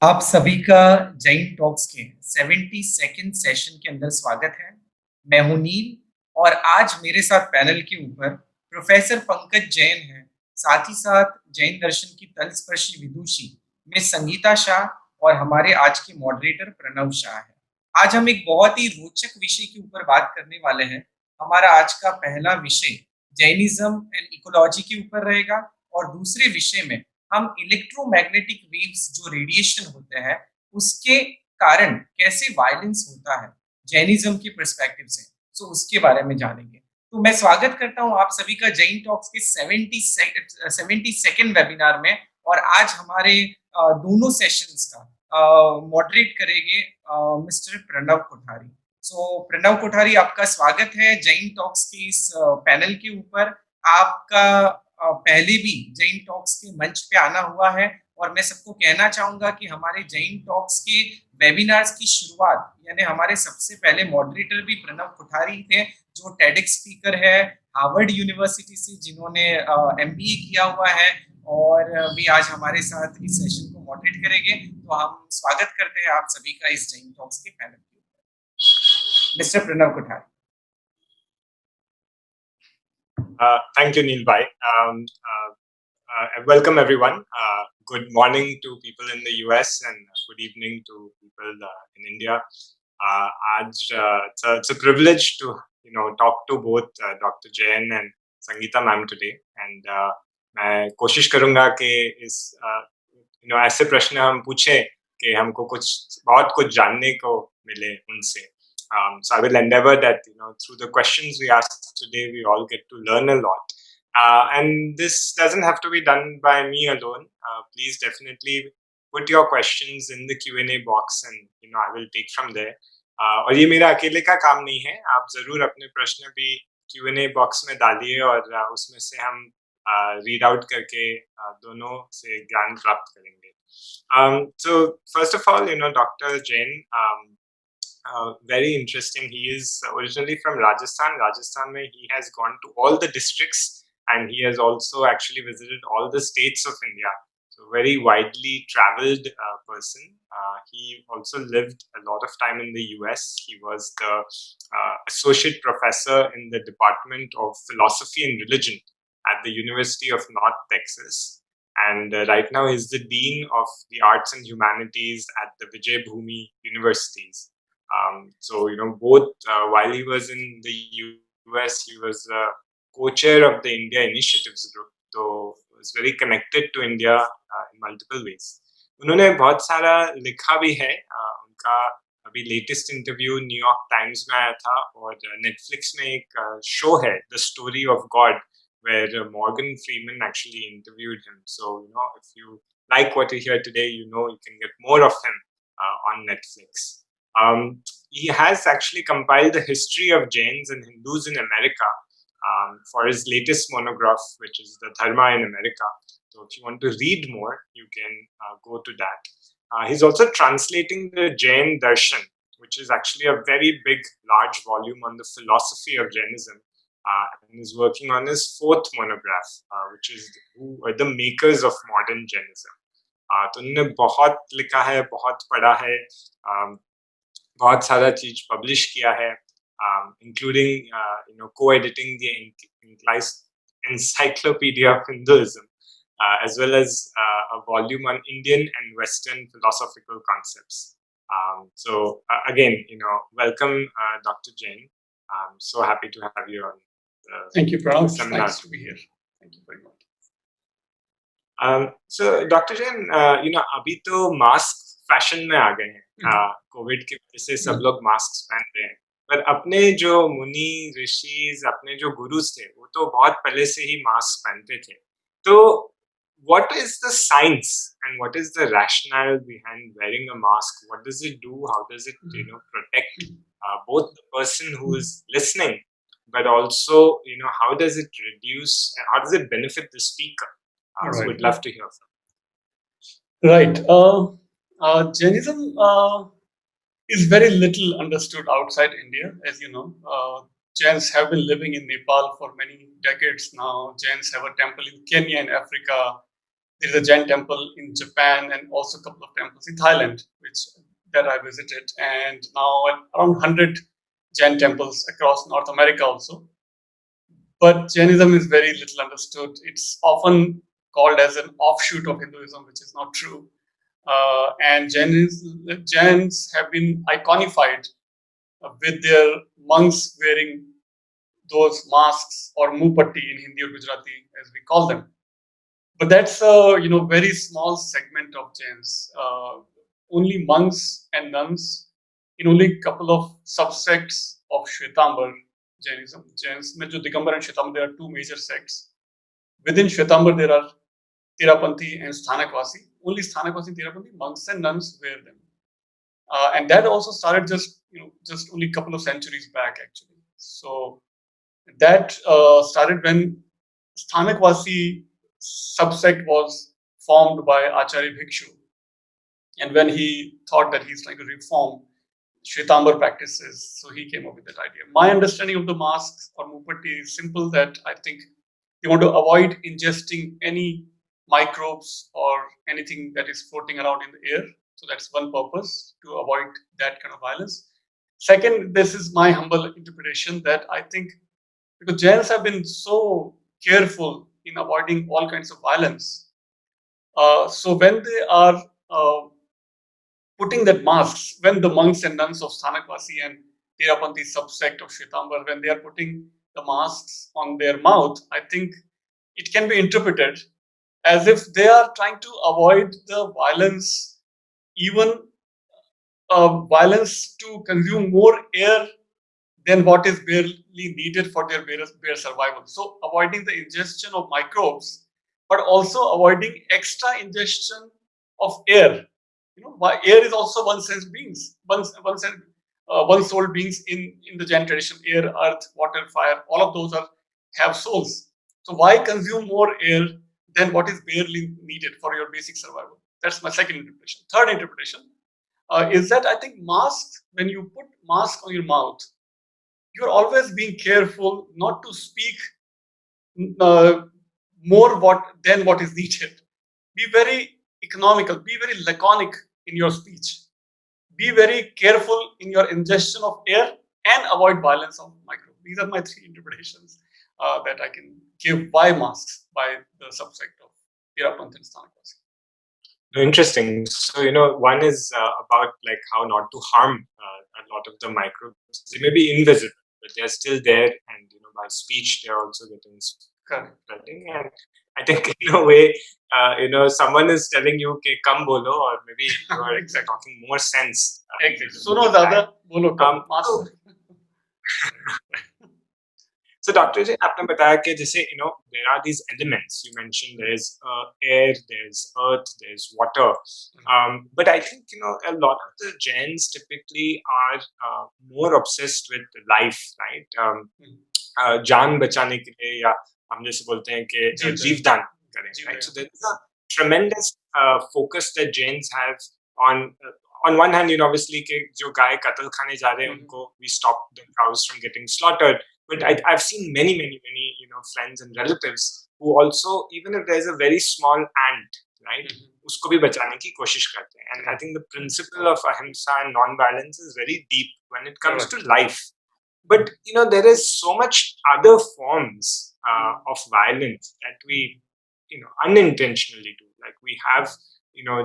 आप सभी का जैन टॉक्स के 72nd सेशन के अंदर स्वागत है। मैं हूं नील और आज मेरे साथ पैनल के ऊपर प्रोफेसर पंकज जैन हैं। साथ ही साथ जैन दर्शन की तलस्पर्शी विदुषी मिस संगीता शाह और हमारे आज के मॉडरेटर प्रणव शाह हैं। आज हम एक बहुत ही रोचक विषय के ऊपर बात करने वाले हैं। हमारा आज का पहला विषय जैनिज्म एंड इकोलॉजी के ऊपर रहेगा और दूसरे विषय में हम इलेक्ट्रोमैग्नेटिक वेव्स जो रेडिएशन होते हैं उसके कारण कैसे वायलेंस होता है जैनिज्म के पर्सपेक्टिव से, सो उसके बारे में जानेंगे। तो मैं स्वागत करता हूं आप सभी का जैन टॉक्स के 72nd वेबिनार में। और आज हमारे दोनों सेशंस का मॉडरेट करेंगे मिस्टर प्रणव कोठारी। सो प्रणव कोठारी, आपका स्वागत है जैन टॉक्स के इस पैनल के ऊपर। आपका पहले भी जैन टॉक्स के मंच पे आना हुआ है और मैं सबको कहना चाहूंगा कि हमारे जैन टॉक्स के वेबिनार्स की शुरुआत यानी हमारे सबसे पहले मॉडरेटर भी प्रणव कोठारी थे, जो टेडेक्स स्पीकर है हार्वर्ड यूनिवर्सिटी से, जिन्होंने एमबीए किया हुआ है और भी आज हमारे साथ इस सेशन को मॉडरेट करेंगे। तो हम स्वागत करते हैं आप सभी का इस जैन टॉक्स के पैनल के ऊपर। Mister Pranav Kothari. Thank you, Neil Bhai. Welcome, everyone. Good morning to people in the US and good evening to people in India. It's a privilege to talk to both Dr. Jain and Sangeeta ma'am today. And मैं कोशिश करूँगा कि इस ऐसे प्रश्न हम पूछें कि हमको बहुत कुछ जानने को मिले उनसे. So I will endeavor that, through the questions we asked today, we all get to learn a lot. And this doesn't have to be done by me alone. Please definitely put your questions in the Q&A box and, I will take from there. और ये मेरा अकेले का काम नहीं है. आप जरूर अपने प्रश्न भी Q&A बॉक्स में डालिए और उसमें से हम रीड आउट करके दोनों से ज्ञान प्राप्त करेंगे. So first of all, Dr. Jain, very interesting. He is originally from Rajasthan. Rajasthan, mein he has gone to all the districts and he has also actually visited all the states of India. So very widely traveled person. He also lived a lot of time in the US. He was the associate professor in the Department of Philosophy and Religion at the University of North Texas. And right now he's the Dean of the Arts and Humanities at the Vijay Bhumi Universities. So, both while he was in the US, he was co-chair of the India Initiatives Group. So, he was very connected to India in multiple ways. उन्होंने बहुत सारा लिखा भी है. उनका अभी latest interview New York times में आया था और नेटफ्लिक्स में एक शो है the story of God where Morgan Freeman actually interviewed him. So, if you like what you hear today, you can get more of him on Netflix. He has actually compiled the history of Jains and Hindus in America for his latest monograph, which is the Dharma in America. So if you want to read more, you can go to that. He's also translating the Jain Darshan, which is actually a very big, large volume on the philosophy of Jainism. And is working on his fourth monograph, which is who are the makers of modern Jainism. तो उन्होंने बहुत लिखा है, बहुत पढ़ा है, बहुत सारा चीज पब्लिश किया है, including co-editing the Encyclopedia of Hinduism, as well as a volume on Indian and Western philosophical concepts. So again, welcome, Dr. Jain. I'm so happy to have you on. Thank you, Pranav. It's nice to be here. Thank you very much. So, Dr. Jain, अभी तो mask fashion में आ गए हैं. Covid की वजह से सब लोग मास्क पहन रहे हैं, पर अपने जो मुनि ऋषिज, अपने जो गुरुज थे, वो तो बहुत पहले से ही मास्क पहनते थे. तो what is the science and what is the rationale behind wearing a mask? What does it do? How does it, protect both the person who is listening, but also, how does it reduce and how does it benefit the speaker? So we'd love to hear from you. Right. Jainism is very little understood outside India, as you know. Jains have been living in Nepal for many decades now. Jains have a temple in Kenya and Africa. There is a Jain temple in Japan and also a couple of temples in Thailand, which that I visited, and now around 100 Jain temples across North America also. But Jainism is very little understood. It's often called as an offshoot of Hinduism, which is not true. And Jains have been iconified with their monks wearing those masks or mupatti in Hindi or Gujarati, as we call them. But that's a very small segment of Jains. Only monks and nuns in only a couple of subsects of Shwetambar Jainism. Jains, mein jo Digambar and Shwetambar, there are two major sects. Within Shwetambar, there are Terapanthi and Sthanakvasi. Only Sthanakvasi and Terapanthi, monks and nuns wear them. And that also started just only a couple of centuries back, actually. So that started when Sthanakvasi subsect was formed by Acharya Bhikshu. And when he thought that he's trying to reform Shwetambar practices, so he came up with that idea. My understanding of the masks or mupatti is simple, that I think they want to avoid ingesting any microbes or anything that is floating around in the air. So that's one purpose, to avoid that kind of violence. Second, this is my humble interpretation, that I think because Jains have been so careful in avoiding all kinds of violence, so when they are putting that masks, when the monks and nuns of Sthanakvasi and Terapanthi subsect of Shwetambar, when they are putting the masks on their mouth, I think it can be interpreted as if they are trying to avoid the violence, even violence to consume more air than what is barely needed for their bare survival. So avoiding the ingestion of microbes, but also avoiding extra ingestion of air. Air is also one sense beings, one soul beings in the Jain tradition. Air, earth, water, fire, all of those have souls. So why consume more air than what is barely needed for your basic survival? That's my second interpretation. Third interpretation is that I think masks, when you put mask on your mouth, you're always being careful not to speak more than what is needed. Be very economical, be very laconic in your speech. Be very careful in your ingestion of air and avoid violence of microbes. These are my three interpretations that I can give by masks, by the subsect of Terapanth and Sthanakvasi. Interesting. So, one is about like how not to harm a lot of the microbes. They may be invisible, but they're still there, and by speech they're also getting spreading. And I think in a way, someone is telling you, "Okay, come bolo," or maybe you are talking more sense. Exactly. Suno zyada, bolo kam. So, Dr. Jain, आपने बताया कि जैसे there are these elements you mentioned. There's air, there's earth, there's water. But I think a lot of the Jains typically are more obsessed with life, right? जान बचाने के लिए, या हम जैसे बोलते हैं कि जीवदान करें, right? So there's a tremendous focus that Jains have on one hand, obviously कि जो गाय कत्ल खाने जा रहे हैं उनको we stop the cows from getting slaughtered. But I've seen many friends and relatives who also, even if there's a very small ant, right, उसको भी बचाने की कोशिश करते हैं. And I think the principle of ahimsa and non-violence is very deep when it comes to life. But there is so much other forms of violence that we unintentionally do. Like we have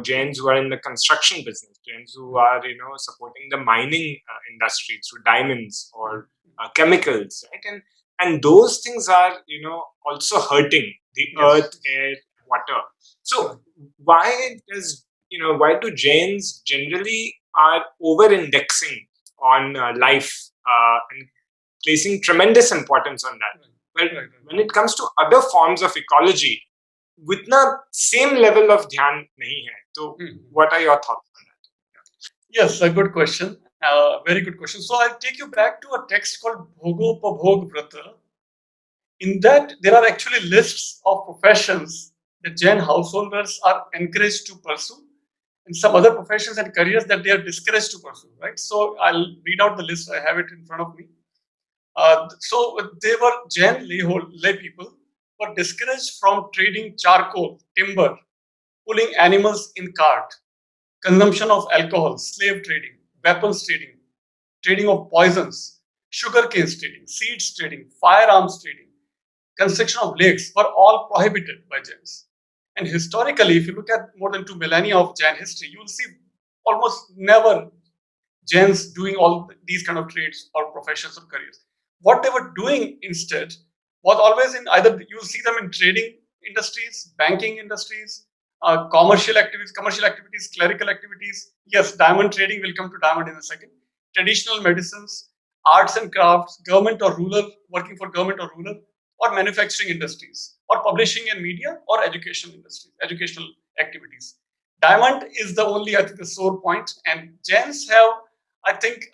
Jains who are in the construction business, Jains who are supporting the mining industry through diamonds or chemicals, right? And those things are also hurting the earth, air, water. So why do Jains generally are over-indexing on life and placing tremendous importance on that? Well, when it comes to other forms of ecology, उतना same level of ध्यान नहीं है. So what are your thoughts on that? Yes, a good question. Very good question. So I'll take you back to a text called Bhogopabhog Vrata. In that, there are actually lists of professions that Jain householders are encouraged to pursue, and some other professions and careers that they are discouraged to pursue, right? So I'll read out the list. I have it in front of me. So they were Jain lay people were discouraged from trading charcoal, timber, pulling animals in cart, consumption of alcohol, slave trading, weapons trading, trading of poisons, sugarcane trading, seeds trading, firearms trading, construction of lakes were all prohibited by Jains. And historically, if you look at more than 2 millennia of Jain history, you will see almost never Jains doing all these kind of trades or professions or careers. What they were doing instead was always in either you will see them in trading industries, banking industries, commercial activities, clerical activities. Yes, diamond trading will come to diamond in a second. Traditional medicines, arts and crafts, government or rural, working for government or rural, or manufacturing industries, or publishing and media, or education industries, educational activities. Diamond is the only, I think, the sore point, and Jains have, I think,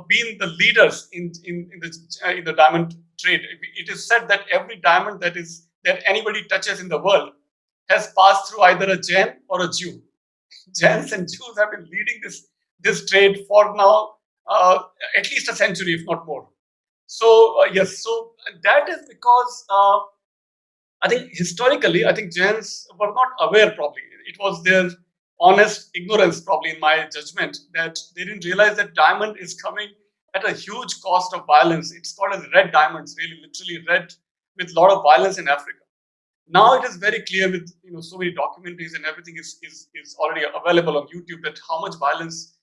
been the leaders in the diamond trade. It is said that every diamond that anybody touches in the world has passed through either a Jain or a Jew. Jains and Jews have been leading this trade for now at least a century, if not more. So yes, so that is because I think historically, I think Jains were not aware. Probably it was their honest ignorance, probably in my judgment, that they didn't realize that diamond is coming at a huge cost of violence. It's called as red diamonds, really, literally red, with a lot of violence in Africa. Now it is very clear with so many documentaries and everything is already available on YouTube that how much violence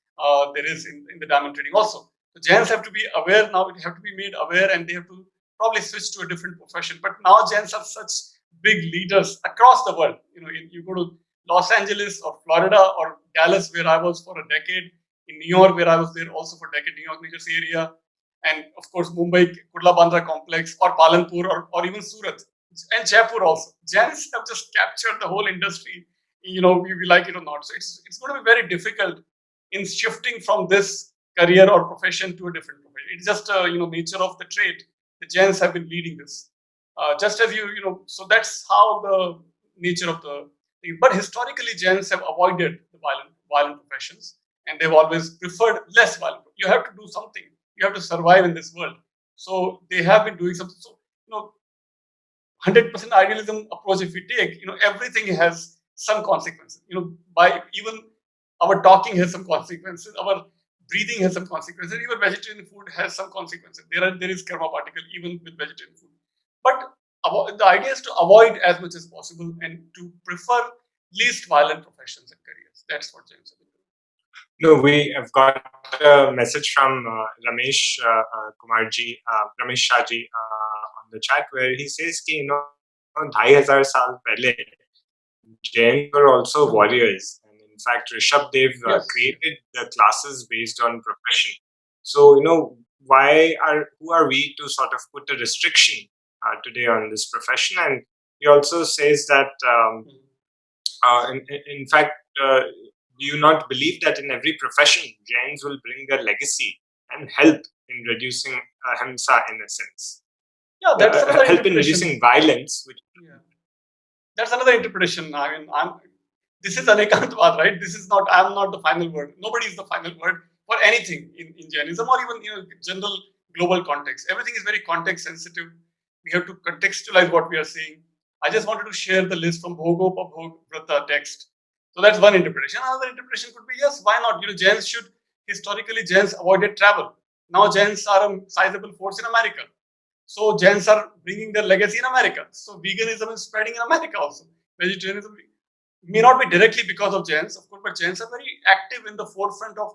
there is in the diamond trading also. The Jains have to be aware now. They have to be made aware, and they have to probably switch to a different profession. But now Jains are such big leaders across the world. You go to Los Angeles or Florida or Dallas, where I was for a decade, in New York, where I was there also for a decade, New York, New Jersey area, and of course Mumbai, Kurla Bandra complex, or Palanpur, or even Surat and Jaipur also. Jains have just captured the whole industry. We like it or not. So it's going to be very difficult in shifting from this career or profession to a different profession. It's just nature of the trade. The Jains have been leading this. Just as so that's how the nature of the thing. But historically, Jains have avoided the violent professions, and they've always preferred less violent. You have to do something. You have to survive in this world. So they have been doing something. So 100% idealism approach, if we take, everything has some consequences. By even our talking has some consequences. Our breathing has some consequences. Even vegetarian food has some consequences. There is karma particle even with vegetarian food. But the idea is to avoid as much as possible and to prefer least violent professions and careers. That's what James said. No, we have got a message from Ramesh Kumarji, Ramesh Shahji on the chat where he says कि 2,500 साल पहले Jain were also warriors, and in fact Rishabh Dev created the classes based on profession. So who are we to sort of put a restriction today on this profession? And he also says that in fact do you not believe that in every profession Jains will bring their legacy and help in reducing ahimsa in a sense? Yeah, that's another help in reducing violence. That's another interpretation. I mean, this is Anekantvad, right? I'm not the final word. Nobody is the final word for anything in Jainism or even general global context. Everything is very context sensitive. We have to contextualize what we are saying. I just wanted to share the list from Bhogopabhog Vrata text. So that's one interpretation. Another interpretation could be, yes, why not? Historically Jains avoided travel. Now Jains are a sizable force in America. So Jains are bringing their legacy in America. So veganism is spreading in America also. Vegetarianism may not be directly because of Jains, of course, but Jains are very active in the forefront of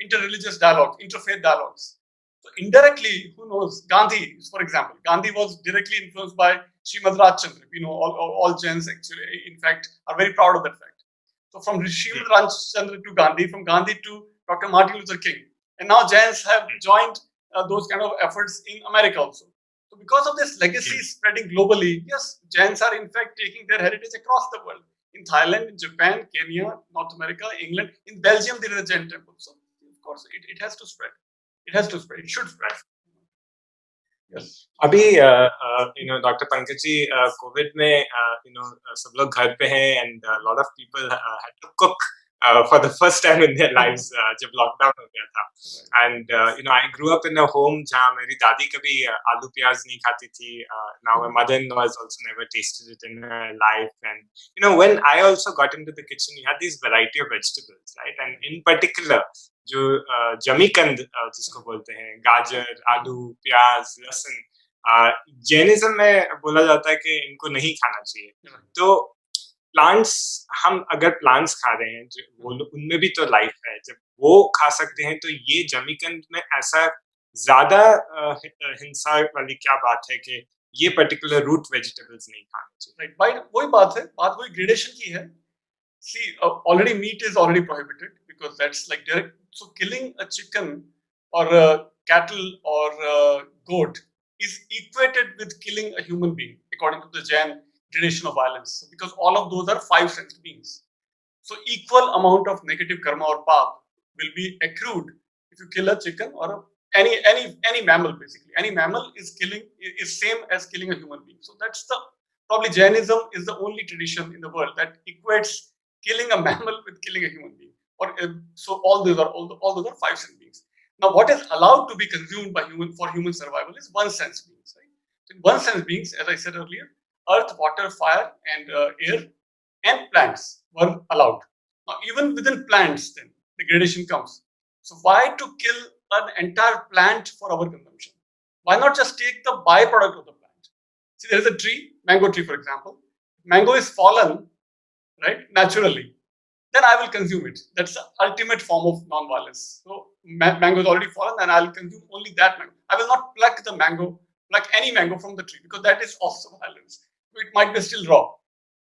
interreligious dialogue, interfaith dialogues. So indirectly, who knows? Gandhi, for example, Gandhi was directly influenced by Srimad Rajchandra. All Jains actually, in fact, are very proud of that fact. So from Srimad Rajchandra to Gandhi, from Gandhi to Dr. Martin Luther King, and now Jains have joined those kind of efforts in America also. So because of this legacy spreading globally, yes, Jains are in fact taking their heritage across the world. In Thailand, in Japan, Kenya, North America, England, in Belgium, there is a Jain temple. So of course, it has to spread. It has to spread. It should spread. Yes. अभी Dr. Pankaj ji, COVID में सब लोग घर पे हैं and a lot of people had to cook for the first time in their lives जब lockdown हो गया था. And I grew up in a home जहाँ मेरी दादी कभी आलू प्याज नहीं खाती थी. Now my mother-in-law has also never tasted it in her life. And when I also got into the kitchen, you had this variety of vegetables, right? And in particular, जो जमीकंद जिसको बोलते हैं, गाजर, आलू, प्याज, लहसुन, जैनिज्म में बोला जाता है कि इनको नहीं खाना चाहिए. तो प्लांट्स, हम अगर प्लांट्स खा रहे हैं वो उनमें भी तो लाइफ है, जब वो खा सकते हैं तो ये जमीकंद में ऐसा ज्यादा हिंसा वाली क्या बात है कि ये पर्टिकुलर रूट वेजिटेबल्स नहीं खाने चाहिए. राइट, भाई वही बात है, बात वही ग्रेडेशन की है. See, already meat is already prohibited because that's like direct. So killing a chicken or a cattle or a goat is equated with killing a human being according to the Jain tradition of violence. So because all of those are five sensed beings. So equal amount of negative karma or pap will be accrued if you kill a chicken or any mammal. Basically, any mammal is same as killing a human being. So that's probably Jainism is the only tradition in the world that equates killing a mammal with killing a human being. So all those are five sense beings. Now, what is allowed to be consumed by human survival is one sense beings. Right? So in one sense beings, as I said earlier, earth, water, fire, and air, and plants were allowed. Now, even within plants, then the gradation comes. So why to kill an entire plant for our consumption? Why not just take the byproduct of the plant? See, there is a tree, mango tree, for example. Mango is fallen, right, naturally, then I will consume it. That's the ultimate form of non-violence. So mango is already fallen, and I'll consume only that mango. I will not pluck any mango from the tree, because that is also violence. It might be still raw.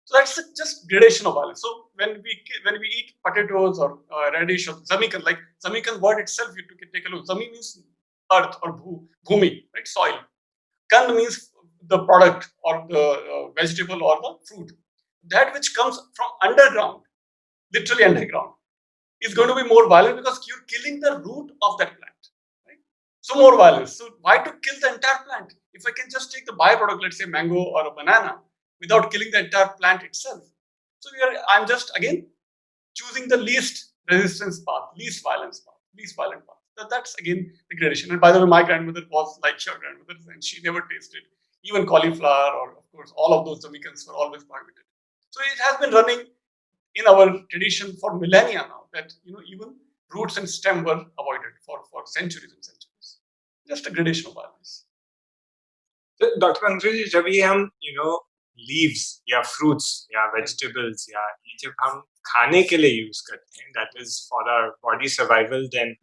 So that's just gradation of violence. So when we eat potatoes or radish or zamikan, like zamikan word itself, you take a look. Zami means earth or bhumi, right, soil. Kand means the product or the vegetable or the fruit. That which comes from underground, literally underground, is going to be more violent because you're killing the root of that plant. Right? So more violence. So why to kill the entire plant? If I can just take the byproduct, let's say mango or a banana, without killing the entire plant itself. So I'm just again choosing the least resistance path, least violent path. That's again the gradation. And by the way, my grandmother was like your grandmother, and she never tasted even cauliflower, or of course all of those zamikans were always prohibited. So it has been running in our tradition for millennia now, that even roots and stem were avoided for centuries and centuries. Just a gradation of violence. So, Dr. Pankaj, जब ये हम leaves या fruits या vegetables या ये जब हम खाने के लिए यूज करते हैं, that is for our body survival, then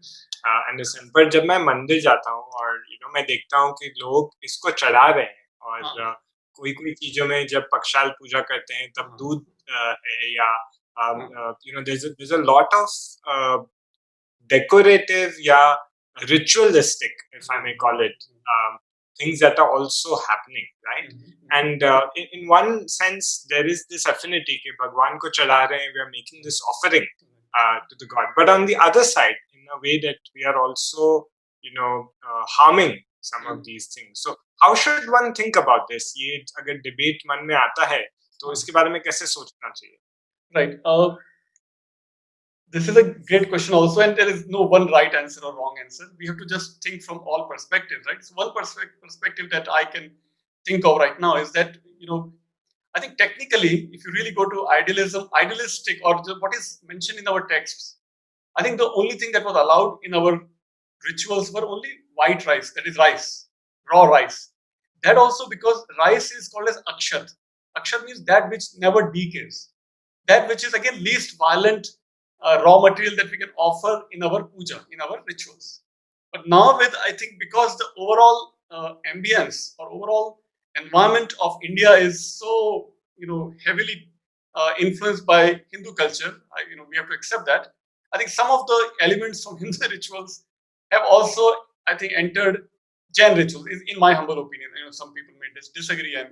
understand. पर जब मैं मंदिर जाता हूँ और मैं देखता हूँ कि लोग इसको चढ़ा रहे हैं, और कोई चीजों में जब पक्षाल पूजा करते हैं तब दूध है, या there's a lot of decorative या ritualistic, if I may call it, things that are also happening, right? And in one sense, there is this affinity कि भगवान को चढ़ा रहे हैं, we are making this offering to the God. But on the other side, in a way that we are also, harming some of these things. So how should one think about this? ये अगर debate मन में आता है, तो इसके बारे में कैसे सोचना चाहिए? Right. This is a great question also, and there is no one right answer or wrong answer. We have to just think from all perspectives, right? So one perspective that I can think of right now is that, I think technically, if you really go to idealistic, or what is mentioned in our texts, I think the only thing that was allowed in our rituals were only white rice, that is rice, raw rice. That also because rice is called as akshat. Akshat means that which never decays. That which is again least violent raw material that we can offer in our puja, in our rituals. But now I think because the overall ambience or overall environment of India is so, heavily influenced by Hindu culture, we have to accept that. I think some of the elements from Hindu rituals have also, I think, entered Jain rituals, in my humble opinion. Some people may disagree, and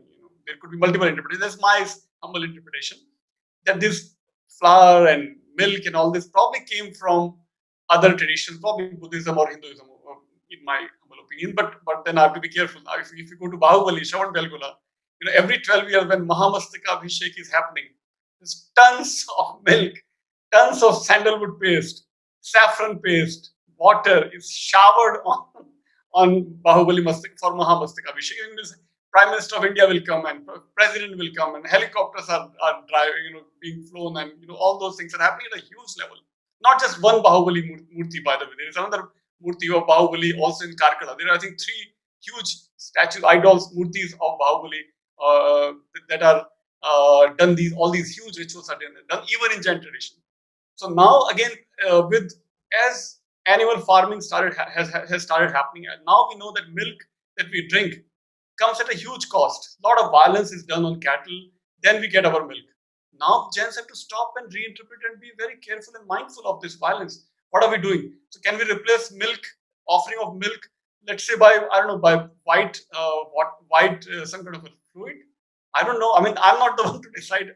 there could be multiple interpretations. That's my humble interpretation, that this flour and milk and all this probably came from other traditions, probably Buddhism or Hinduism, in my humble opinion. But then I have to be careful. If you go to Bahubali, Shravan Belgola, every 12 years when Mahamastika Abhishek is happening, there's tons of milk tons of sandalwood paste, saffron paste, water is showered on Bahubali Mastik for Mahamastikabhishek. Even this Prime Minister of India will come and President will come and helicopters are driving, being flown, and all those things are happening at a huge level. Not just one Bahubali Murti, by the way. There is another Murti of Bahubali also in Karkala. There are, I think, 3 huge statues, idols, Murtis of Bahubali that are done. All these huge rituals are done even in Jain tradition. So now again, with as animal farming has started happening, and now we know that milk that we drink comes at a huge cost. A lot of violence is done on cattle, then we get our milk. Now Jains have to stop and reinterpret and be very careful and mindful of this violence. What are we doing? So can we replace milk, offering of milk, let's say by, I don't know, by white some kind of a fluid? I don't know. I mean, I'm not the one to decide.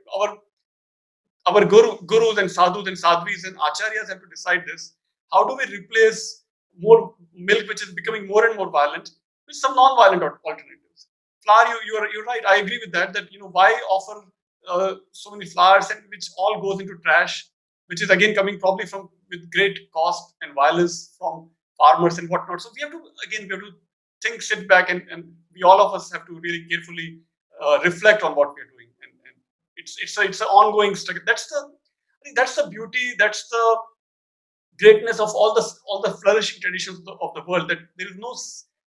Our gurus and sadhus and sadhvis and acharyas have to decide this. How do we replace more milk, which is becoming more and more violent, with some non-violent alternatives? Flour, you're right. I agree with that. That why offer so many flowers, and which all goes into trash, which is again coming probably from with great cost and violence from farmers and whatnot. So we have to think, sit back, and we all of us have to really carefully reflect on what we are doing. And it's an ongoing struggle. That's the beauty. That's the greatness of all the flourishing traditions of the world. That there is no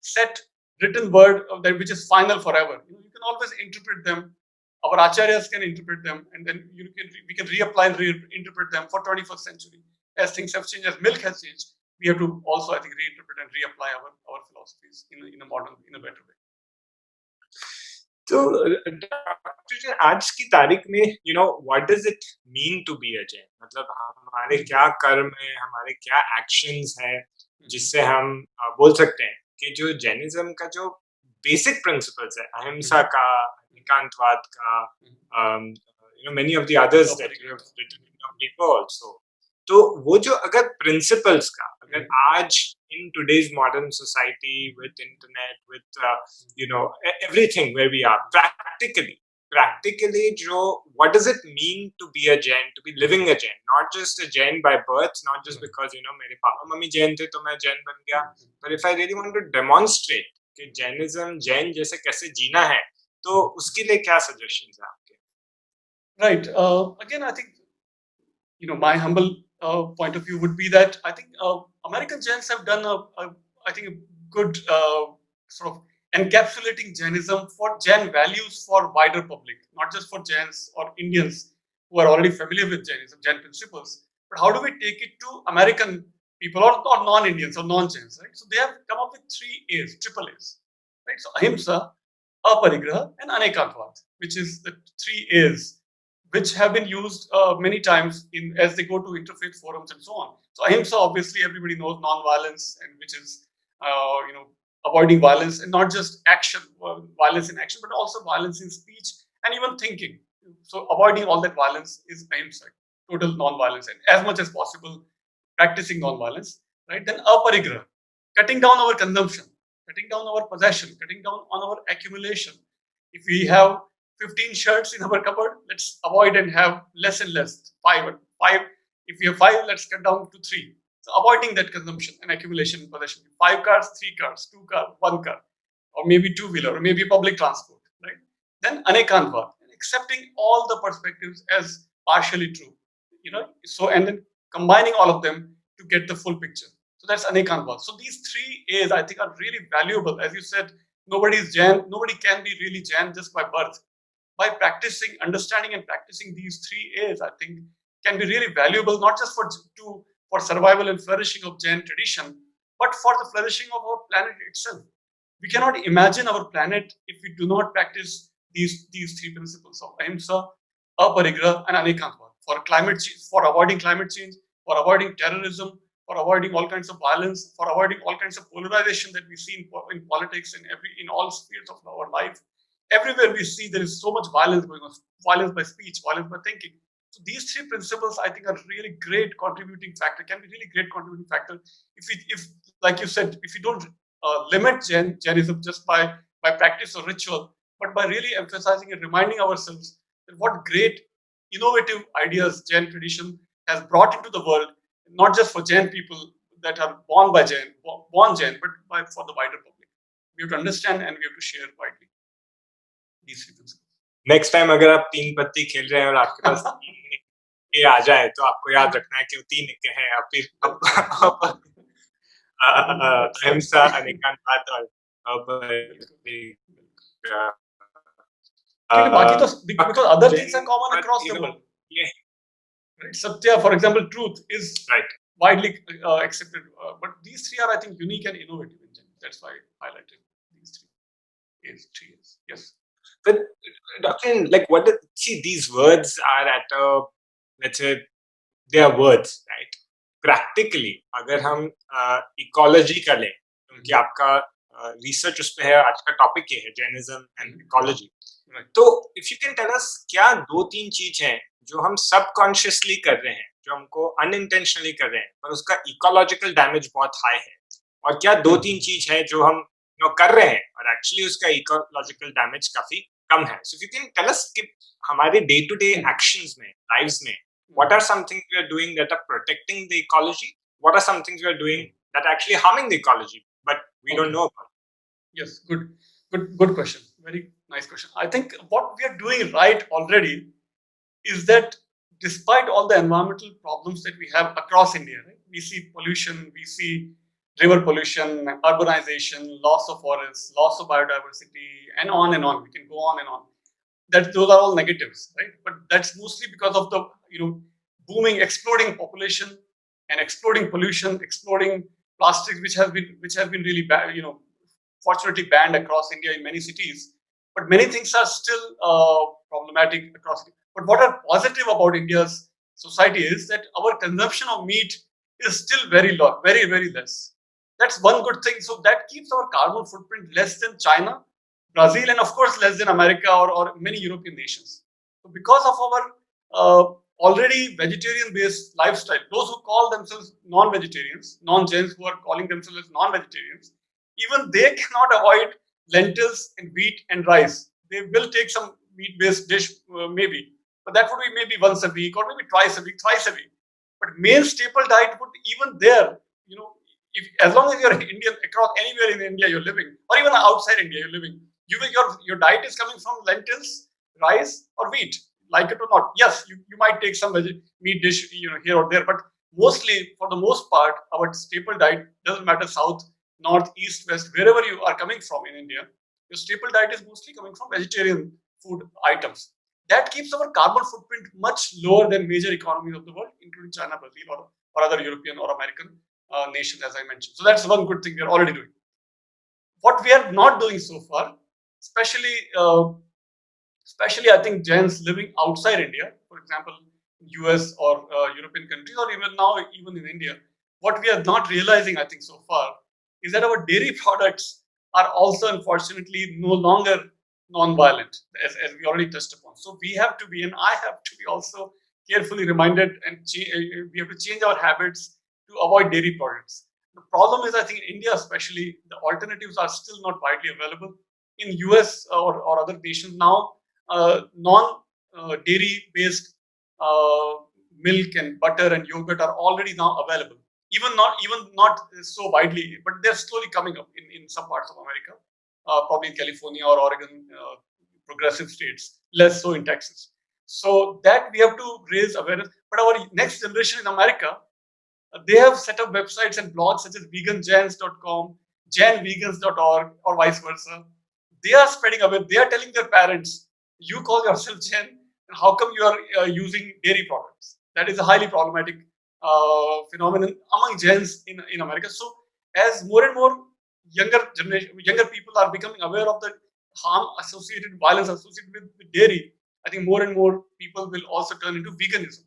set written word of that which is final forever. You can always interpret them. Our acharyas can interpret them, and then we can reapply and reinterpret them for 21st century. As things have changed, as milk has changed, we have to also, I think, reinterpret and reapply our philosophies in a better way. So, doctor ji आज की तारीख में what does it mean to be a Jain? मतलब हमारे क्या कर्म है, हमारे क्या एक्शंस है जिससे हम बोल सकते हैं कि जो जैनिज्म का जो बेसिक प्रिंसिपल्स है, अहिंसा का, एकांतवाद का, many of the others that you have written in your paper also, तो वो जो अगर प्रिंसिपल्स का अगर आज in today's modern society with internet, with everything where we are practically what does it mean to be a Jain, to be living a Jain, not just a Jain by birth, not just because mere papa mummy Jain the to main Jain ban gaya, but if I really want to demonstrate कि Jainism Jain जैसे कैसे जीना है, तो उसके लिए क्या suggestions हैं आपके? Right. Again, I think my humble point of view would be that I think American Jains have done I think a good sort of encapsulating Jainism for Jain values for wider public, not just for Jains or Indians who are already familiar with Jainism, Jain principles, but how do we take it to American people or non-Indians or non-Jains, right? So they have come up with 3 A's, triple A's, right? So ahimsa, aparigraha, and anekantvad, which is the 3 A's, which have been used many times as they go to interfaith forums and so on. So ahimsa, obviously, everybody knows non-violence, and which is avoiding violence, and not just violence in action, but also violence in speech and even thinking. So avoiding all that violence is ahimsa, total non-violence, and as much as possible practicing non-violence. Right? Then aparigraha, cutting down our consumption, cutting down our possession, cutting down on our accumulation. If we have 15 shirts in our cupboard, let's avoid and have less and less. Five. If we have 5, let's cut down to 3. So avoiding that consumption and accumulation and possession. 5 cars, 3 cars, 2 cars, 1 car, or maybe 2-wheeler, or maybe public transport. Right? Then anekantvad, accepting all the perspectives as partially true. So and then combining all of them to get the full picture. So that's anekantvad. So these 3 A's I think are really valuable. As you said, nobody is Jain. Nobody can be really Jain just by birth. By practicing, understanding and practicing these 3 A's, I think can be really valuable, not just for survival and flourishing of Jain tradition, but for the flourishing of our planet itself. We cannot imagine our planet if we do not practice these 3 principles of ahimsa, aparigraha, and anekantvad. For climate change, for avoiding climate change, for avoiding terrorism, for avoiding all kinds of violence, for avoiding all kinds of polarization that we see in politics and in all spheres of our life. Everywhere we see there is so much violence going on, violence by speech, violence by thinking. So these 3 principles, I think, are really great contributing factor. Can be really great contributing factor if like you said, if you don't limit Jainism just by practice or ritual, but by really emphasizing and reminding ourselves that what great innovative ideas Jain tradition has brought into the world, not just for Jain people that are born Jain, but for the wider public. We have to understand and we have to share widely these three principles. Next time अगर आप 3 पत्ती खेल रहे हैं और आपके पास 3 निक्के आ जाए तो आपको याद रखना है कि वो 3 निक्के हैं। आप फिर अहिंसा, अनेकांतवाद और बाकी तो because other things are common across the world. Right? Satya, for example, truth is widely accepted, but these three are, I think, unique and innovative in general. That's why I highlighted these three. Yes. But Dr. like see, these words are at a, let's say, they are words, right? Practically, अगर हम ecology का लें, क्योंकि आपका research उस पे है, आज का topic ये है Jainism and Ecology. तो if you can tell us, क्या 2-3 चीज हैं जो हम subconsciously कर रहे हैं, जो हमको unintentionally कर रहे हैं, पर उसका ecological damage बहुत high है, और क्या 2-3 चीज हैं जो हम कर रहे हैं और actually उसका ecological damage काफी कम है. So if you can tell us कि हमारे day-to-day actions में, lives में, what are some things we are doing that are protecting the ecology? What are some things we are doing that are actually harming the ecology, but we don't know about? Yes, good question. Very nice question. I think what we are doing right already is that despite all the environmental problems that we have across India, right? We see pollution, we see river pollution, urbanization, loss of forests, loss of biodiversity, and on and on. We can go on and on. Those are all negatives, right? But that's mostly because of the booming, exploding population and exploding pollution, exploding plastics, which has been really bad, fortunately banned across India in many cities. But many things are still problematic across India. But what are positive about India's society is that our consumption of meat is still very low, very, very less. That's one good thing. So that keeps our carbon footprint less than China, Brazil, and of course less than America or many European nations. So because of our already vegetarian-based lifestyle, those who call themselves non-vegetarians, non-Jains who are calling themselves non-vegetarians, even they cannot avoid lentils and wheat and rice. They will take some meat-based dish maybe, but that would be maybe once a week or maybe twice a week. But main staple diet would even there, as long as you're Indian across anywhere in India you're living, or even outside India you're living, your diet is coming from lentils, rice, or wheat. Like it or not, yes, you might take some meat dish here or there, but mostly, for the most part, our staple diet doesn't matter south, north, east, west, wherever you are coming from in India, your staple diet is mostly coming from vegetarian food items. That keeps our carbon footprint much lower than major economies of the world, including China, Brazil, or other European or American nations, as I mentioned. So that's one good thing we are already doing. What we are not doing so far, especially I think Jains living outside India, for example, US or European countries, or even in India, what we are not realizing, I think, so far, is that our dairy products are also, unfortunately, no longer non-violent, as we already touched upon. So we have to be, and I have to be also carefully reminded, and we have to change our habits to avoid dairy products. The problem is, I think, in India especially, the alternatives are still not widely available. In US or other nations now, non-dairy based milk and butter and yogurt are already now available. Even not so widely, but they're slowly coming up in some parts of America, probably in California or Oregon, progressive states, less so in Texas. So that we have to raise awareness. But our next generation in America, they have set up websites and blogs such as veganjains.com, jainvegans.org, or vice versa. They are spreading awareness. They are telling their parents, you call yourself Jain, and how come you are using dairy products? That is a highly problematic phenomenon among Jains in America. So as more and more younger people are becoming aware of the violence associated with dairy, I think more and more people will also turn into veganism.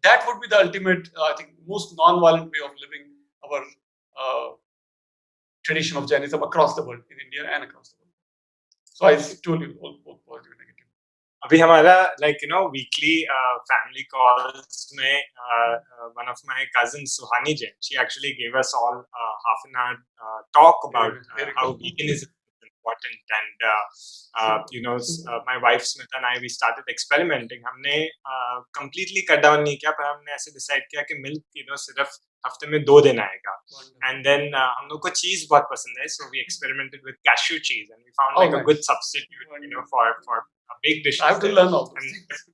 That would be the ultimate, I think, most non-violent way of living our tradition of Jainism across the world, in India and across the world. So I told you both positive and negative. अभी हमारा weekly family calls में one of my cousins, Suhani Jain, she actually gave us all half an hour talk about how veganism is important. And my wife Smita and I, we started experimenting. हमने completely cut down नहीं किया, पर हमने ऐसे decide किया कि milk सिर्फ हफ्ते में 2 दिन आएगा. And then हम लोग को cheese बहुत पसंद है, so we experimented with cashew cheese, and we found like a good substitute for big dishes. I have to learn all those things.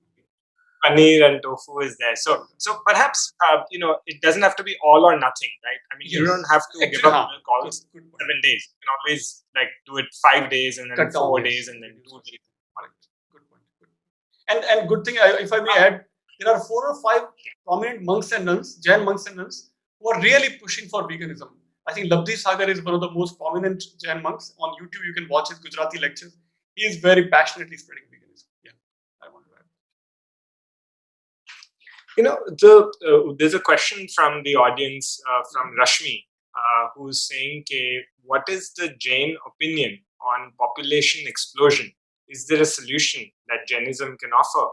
Paneer and tofu is there. So perhaps it doesn't have to be all or nothing, right? I mean, you don't have to give up milk all 7 days. You can always like do it 5 days and then 4 days and then 2 days. Good point. And good thing, if I may add, there are 4 or 5 prominent monks and nuns, Jain monks and nuns, who are really pushing for veganism. I think Labdhi Sagar is one of the most prominent Jain monks. On YouTube, you can watch his Gujarati lectures. He is very passionately spreading veganism. Yeah, I want to add. There's a question from the audience from Rashmi, who's saying, what is the Jain opinion on population explosion? Is there a solution that Jainism can offer?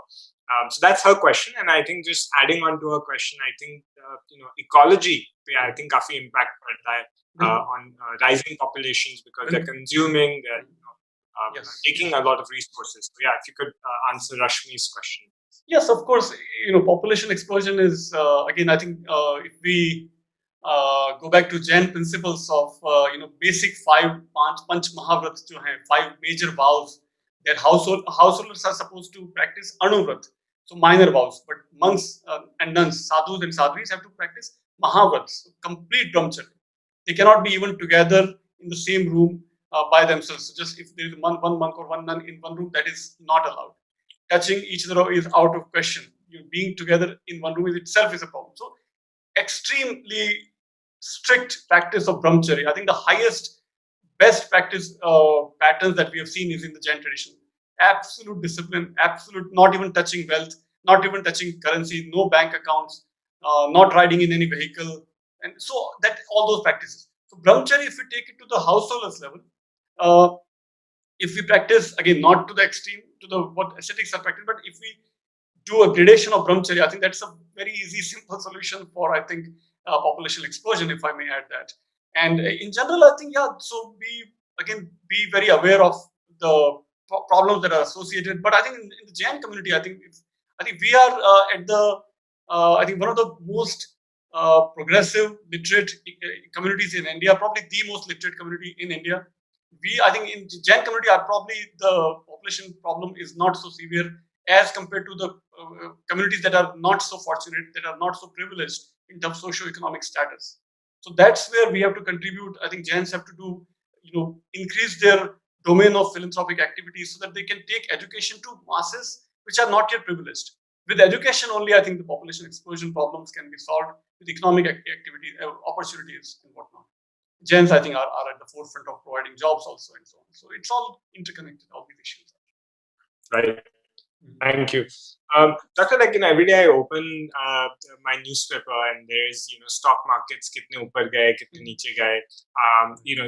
So that's her question, and I think just adding on to her question, I think ecology, I think काफी impact पड़ता है on rising populations because they're consuming, they're taking a lot of resources. So yeah, if you could answer Rashmi's question. Yes, of course. Population explosion is again. I think if we go back to Jain principles of basic 5 panch mahavrats, 5 major vows that householders are supposed to practice anuvrat, so minor vows. But monks and nuns, sadhus and sadhvis have to practice mahavrats, complete brahmacharya. They cannot be even together in the same room by themselves. So just if there is one monk or one nun in one room, that is not allowed. Touching each other is out of question. Being together in one room itself is a problem. So extremely strict practice of brahmacharya. I think the highest, best practice patterns that we have seen is in the Jain tradition. Absolute discipline, absolute, not even touching wealth, not even touching currency, no bank accounts, not riding in any vehicle. And so that all those practices. So brahmacharya, if we take it to the householders level, if we practice, again, not to the extreme, to the what ascetics are practiced, but if we do a gradation of brahmacharya, I think that's a very easy, simple solution for, I think, population explosion, if I may add that. And in general, I think, so be very aware of the problems that are associated. But I think in the Jain community, I think we are at the, I think one of the most progressive, literate communities in India, probably the most literate community in India. I think in the Jain community, probably the population problem is not so severe as compared to the communities that are not so fortunate, that are not so privileged in terms of socio-economic status. So that's where we have to contribute. I think Jains have to do, increase their domain of philanthropic activities so that they can take education to masses which are not yet privileged. With education only, I think the population explosion problems can be solved with economic activity, opportunities and whatnot. Jains, I think, are at the forefront of providing jobs also and so on. So it's all interconnected, all these issues. Right. Thank you. Doctor, every day I open my newspaper and there's, stock markets, kitne upar gaye, kitne niche gaye.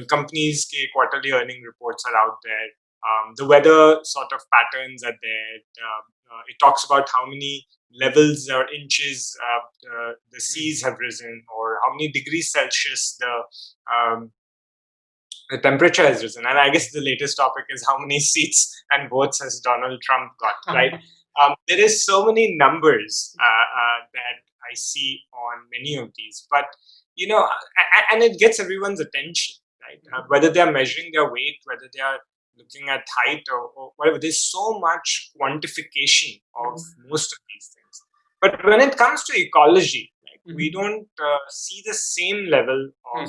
Companies' quarterly earning reports are out there. The weather sort of patterns are there. It talks about how many levels or inches the seas have risen, or how many degrees Celsius the temperature has risen. And I guess the latest topic is how many seats and votes has Donald Trump got, right? There is so many numbers that I see on many of these, but and it gets everyone's attention, right? Whether they are measuring their weight, whether they are looking at height or whatever, there's so much quantification of most of these things. But when it comes to ecology, we don't see the same level of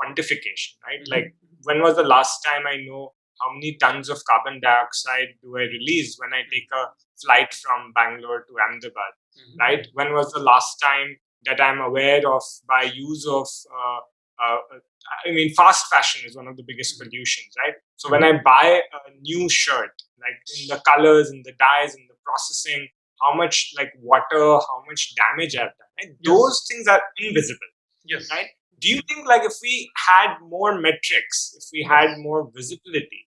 quantification, right? Like, when was the last time I know how many tons of carbon dioxide do I release when I take a flight from Bangalore to Ahmedabad, right? When was the last time that I'm aware of, by use of, fast fashion is one of the biggest pollutions, right? So when I buy a new shirt, like in the colors, in the dyes, in the processing, how much water, how much damage I've done, right? Those things are invisible, right? Do you think if we had more metrics, if we had more visibility,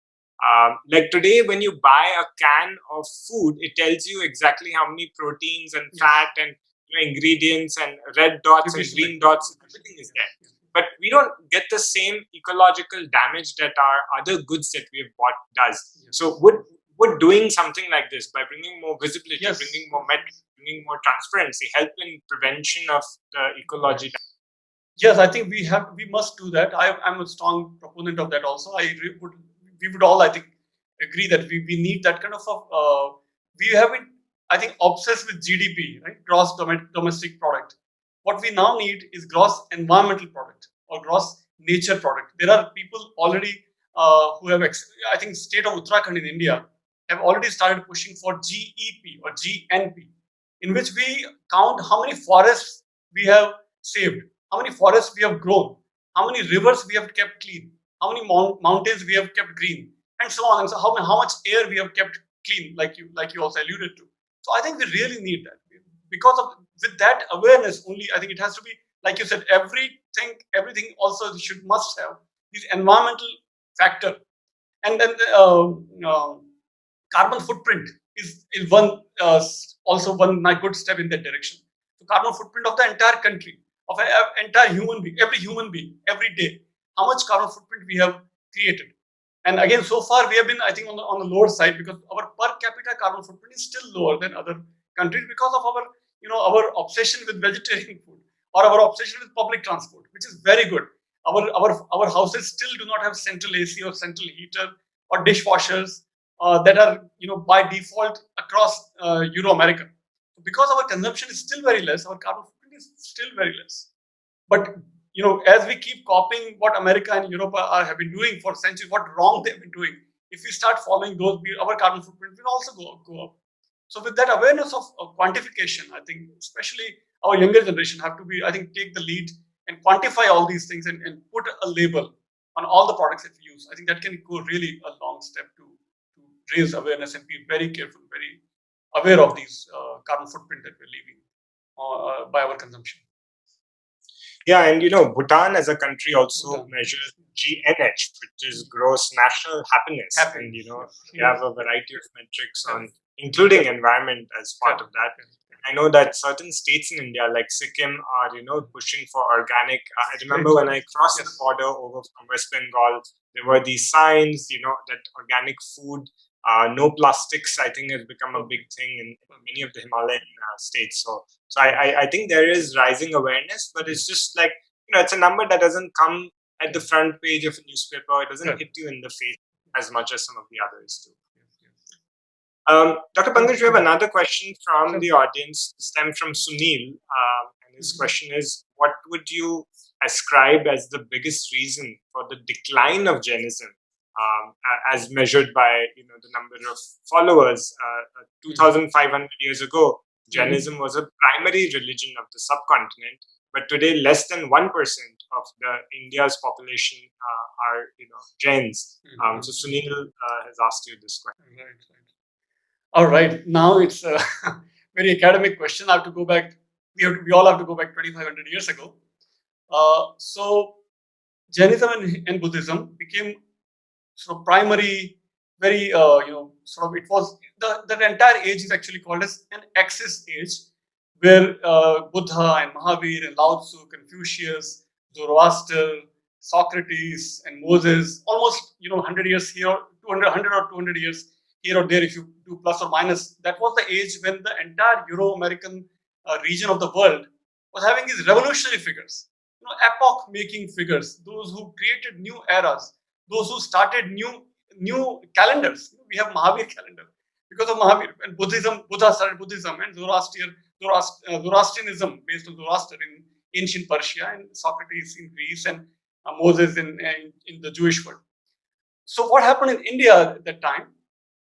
like today when you buy a can of food, it tells you exactly how many proteins and fat and ingredients and red dots and green dots, everything is there. but we don't get the same ecological damage that our other goods that we have bought does. Yes. So would doing something like this, by bringing more visibility, Yes. bringing more metrics, bringing more transparency, help in prevention of the ecology damage? Yes, I think we must do that. I'm a strong proponent of that also. We would all, I think, agree that we need that kind of we have been, I think, obsessed with GDP, right? Gross domestic product. What we now need is gross environmental product or gross nature product. There are people already who have, I think, state of Uttarakhand in India have already started pushing for GEP or GNP, in which we count how many forests we have saved, how many forests we have grown, how many rivers we have kept clean, how many mountains we have kept green, and so on. And so how much air we have kept clean, like you also alluded to. So I think we really need that, because of with that awareness only. I think it has to be, like you said, everything also must have this environmental factor, and then carbon footprint is one also one good step in that direction. So carbon footprint of the entire country, of an entire human being, every day, how much carbon footprint we have created. And again, so far we have been, I think, on the lower side, because our per capita carbon footprint is still lower than other countries because of our obsession with vegetarian food, or our obsession with public transport, which is very good. Our houses still do not have central AC or central heater or dishwashers that are by default across Euro America. Because our consumption is still very less, our carbon footprint is still very less. But as we keep copying what America and Europe have been doing for centuries, what wrong they've been doing, if we start following those, our carbon footprint will also go up. So with that awareness of quantification, I think especially our younger generation have to take the lead and quantify all these things, and put a label on all the products that we use. I think that can go really a long step to raise awareness and be very careful, very aware of these carbon footprint that we're leaving by our consumption. Yeah, and Bhutan as a country also measures GNH, which is gross national happiness. And we have a variety of metrics on, including environment as part of that. I know that certain states in India, like Sikkim, are pushing for organic. I remember when I crossed the border over from West Bengal, there were these signs, that organic food, no plastics, I think, has become a big thing in many of the Himalayan states. So I think there is rising awareness, but it's just like, it's a number that doesn't come at the front page of a newspaper. It doesn't hit you in the face as much as some of the others do. Dr. Pankaj, we have another question from the audience, stemmed from Sunil. And his question is, what would you ascribe as the biggest reason for the decline of Jainism, as measured by the number of followers? 2,500 years ago, Jainism was a primary religion of the subcontinent, but today less than 1% of the India's population are Jains. So Sunil has asked you this question. Right. All right. Now it's a very academic question. I have to go back. We all have to go back 2,500 years ago. So Jainism and Buddhism became sort of primary, very sort of, it was the entire age is actually called as an axis age, where Buddha and Mahavir and Lao Tzu, Confucius, Zoroaster, Socrates, and Moses, almost 100 years here, 100 or 200 years here or there, if you do plus or minus. That was the age when the entire Euro-American region of the world was having these revolutionary figures, epoch-making figures, those who created new eras, those who started new calendars. We have Mahavir calendar because of Mahavir. And Buddha started Buddhism, and Zoroastrianism based on Zoroaster in ancient Persia, and Socrates in Greece, and Moses in the Jewish world. So what happened in India at that time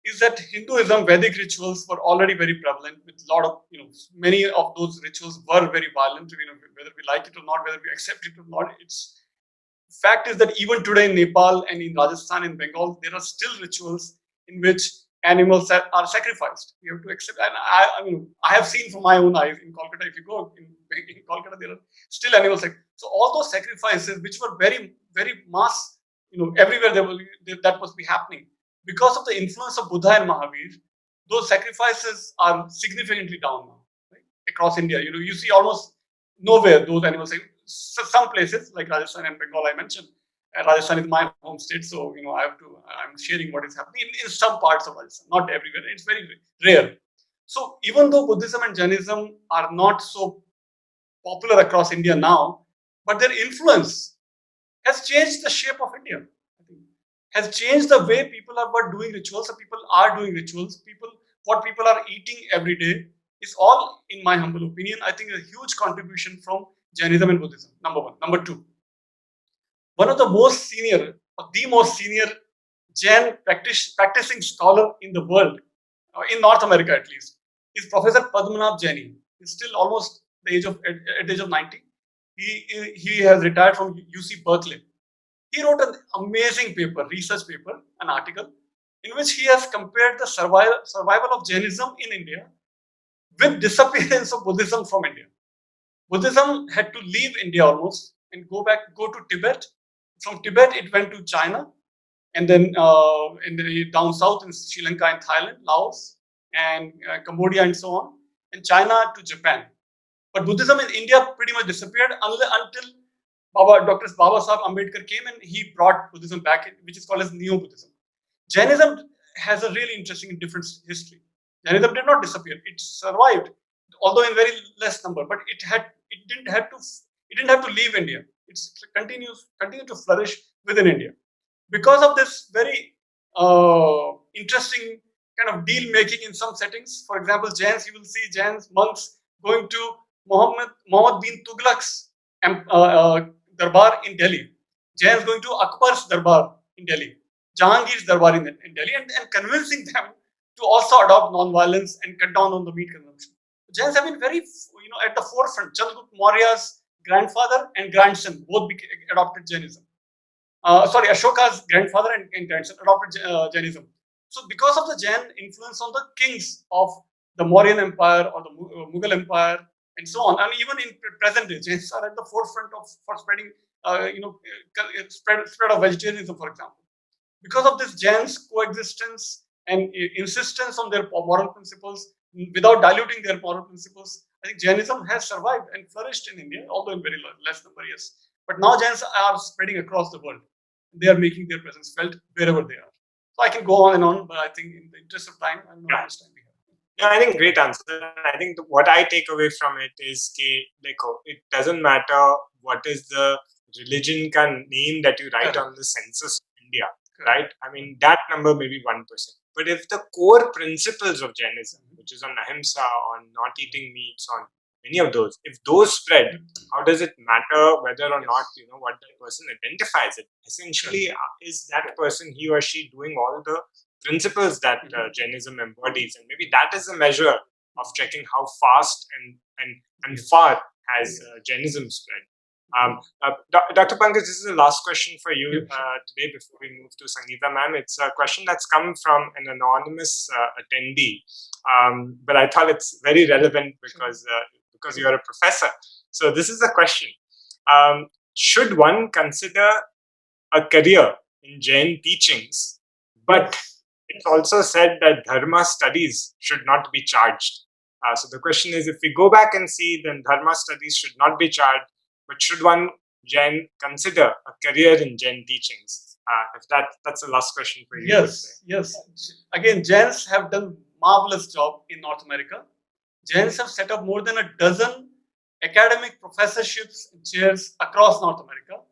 is that Hinduism, Vedic rituals were already very prevalent, with a lot of, many of those rituals were very violent, whether we like it or not, whether we accept it or not. It's fact is that even today in Nepal and in Rajasthan and Bengal, there are still rituals in which animals are sacrificed. You have to accept, and I have seen from my own eyes in Kolkata. If you go in Kolkata, there are still animals. So all those sacrifices, which were very, very mass, everywhere that must be happening. Because of the influence of Buddha and Mahavir, those sacrifices are significantly down now, right? Across India. You see almost nowhere those animals. some places like Rajasthan and Bengal I mentioned. Rajasthan is my home state, so I'm sharing what is happening in some parts of Rajasthan, not everywhere. It's very rare. So even though Buddhism and Jainism are not so popular across India now, but their influence has changed the shape of India. I think has changed the way people are doing rituals. So people are doing rituals. What people are eating every day is all, in my humble opinion, I think a huge contribution from Jainism and Buddhism. Number one. Number two, one of the most senior, or the most senior Jain practicing scholar in the world, in North America at least, is Professor Padmanabh Jaini. He's still almost at the age of 90. He has retired from UC Berkeley. He wrote an amazing paper, research paper, an article, in which he has compared the survival of Jainism in India with disappearance of Buddhism from India. Buddhism had to leave India almost and go to Tibet. From Tibet, it went to China, and then down south in Sri Lanka and Thailand, Laos, and Cambodia, and so on, and China to Japan. But Buddhism in India pretty much disappeared until Dr. Baba Sahib Ambedkar came and he brought Buddhism back, which is called as Neo-Buddhism. Jainism has a really interesting and different history. Jainism did not disappear; it survived, although in very less number. But it didn't have to leave India. It continued to flourish within India because of this very interesting kind of deal making in some settings. For example, Jains, you will see Jains monks going to Muhammad bin Tughlaq's darbar in Delhi. Jains going to Akbar's darbar in Delhi, Jahangir's darbar in Delhi, and convincing them to also adopt non-violence and cut down on the meat consumption. Jains have been very, at the forefront. Chandragupta Maurya's grandfather and grandson both adopted Jainism. Ashoka's grandfather and grandson adopted Jainism. So, because of the Jain influence on the kings of the Mauryan Empire or the Mughal Empire and so on, and even in present day, Jains are at the forefront for spreading, spread of vegetarianism, for example. Because of this Jains coexistence and insistence on their moral principles without diluting their moral principles, I think Jainism has survived and flourished in India, although in very less number, yes. But now Jains are spreading across the world. They are making their presence felt wherever they are. So I can go on and on, but I think in the interest of time, I don't know how much time we have. Yeah, I think great answer. I think what I take away from it is that it doesn't matter what is the religion ka name that you write on the census of India, right? I mean, that number may be 1%. But if the core principles of Jainism, which is on ahimsa, on not eating meats, on any of those, if those spread, how does it matter whether or not, what that person identifies it? Essentially, is that person, he or she, doing all the principles that Jainism embodies? And maybe that is a measure of checking how fast and far has Jainism spread. Dr. Pankaj, this is the last question for you today before we move to Sangeeta ma'am. It's a question that's come from an anonymous attendee, but I thought it's very relevant because you are a professor. So this is the question. Should one consider a career in Jain teachings, but it's also said that dharma studies should not be charged? So the question is, if we go back and see, then dharma studies should not be charged. But should one Jain consider a career in Jain teachings? If that's the last question for you. Yes. Again, Jains have done marvelous job in North America. Jains have set up more than a dozen academic professorships and chairs across North America.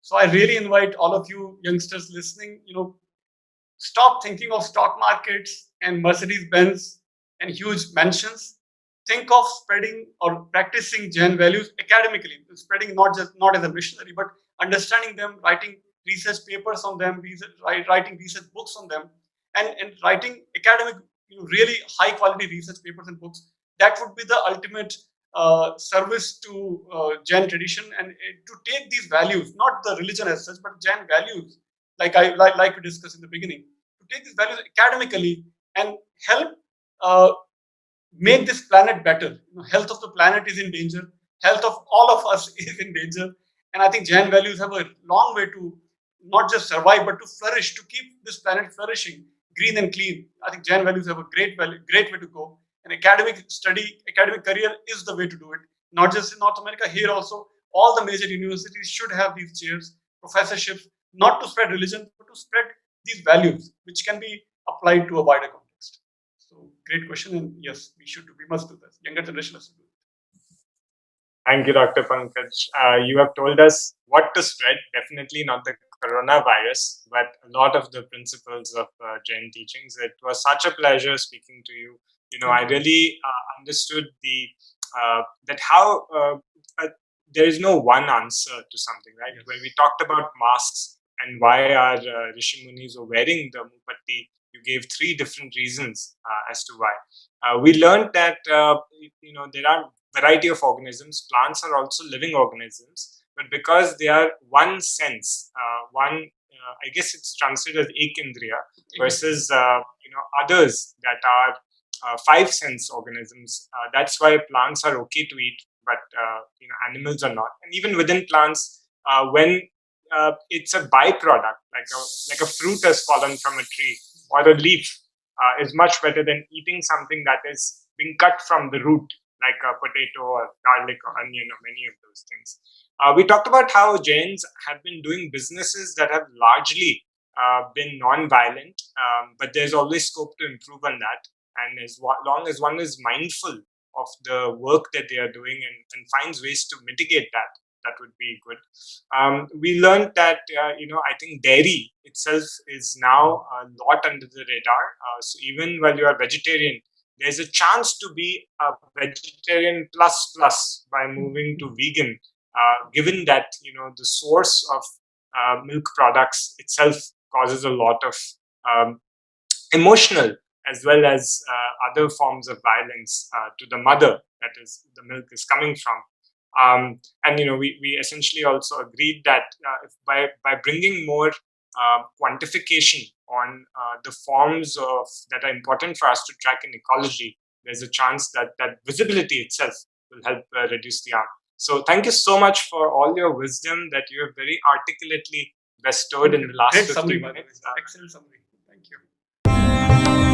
So I really invite all of you youngsters listening, stop thinking of stock markets and Mercedes-Benz and huge mansions. Think of spreading or practicing Jain values academically, spreading not as a missionary, but understanding them, writing research papers on them, writing research books on them, and writing academic, really high quality research papers and books. That would be the ultimate service to Jain tradition, and to take these values, not the religion as such, but Jain values, like we discussed in the beginning, to take these values academically and help make this planet better. Health of the planet is in danger. Health of all of us is in danger. And I think Jain values have a long way to not just survive, but to flourish, to keep this planet flourishing, green and clean. I think Jain values have a great way to go. And academic career is the way to do it. Not just in North America, here also, all the major universities should have these chairs, professorships, not to spread religion, but to spread these values, which can be applied to a wider context. So, great question, and yes, we must do this. Younger generation has to do it. Thank you, Dr. Pankaj. You have told us what to spread, definitely not the coronavirus, but a lot of the principles of Jain teachings. It was such a pleasure speaking to you. I really understood that how there is no one answer to something, right? Yes. When we talked about masks and why our Rishi Munis were wearing the mupatti, you gave 3 different reasons as to why. We learned that there are variety of organisms. Plants are also living organisms, but because they are one sense, I guess it's translated as ekindriya, versus others that are 5 sense organisms. That's why plants are okay to eat, but animals are not. And even within plants, when it's a byproduct, like a fruit has fallen from a tree or a leaf, is much better than eating something that is being cut from the root, like a potato or garlic or onion or many of those things. We talked about how Jains have been doing businesses that have largely been non-violent, but there's always scope to improve on that. And as long as one is mindful of the work that they are doing and finds ways to mitigate that would be good. We learned that, I think dairy itself is now a lot under the radar. So even while you are vegetarian, there's a chance to be a vegetarian plus by moving to vegan, given that the source of milk products itself causes a lot of emotional as well as other forms of violence to the mother that is the milk is coming from. And we essentially also agreed that if by bringing more quantification on the forms that are important for us to track in ecology, there's a chance that visibility itself will help reduce the harm. So thank you so much for all your wisdom that you have very articulately bestowed in the last Great 50 summary, minutes. excellent summary. Thank you.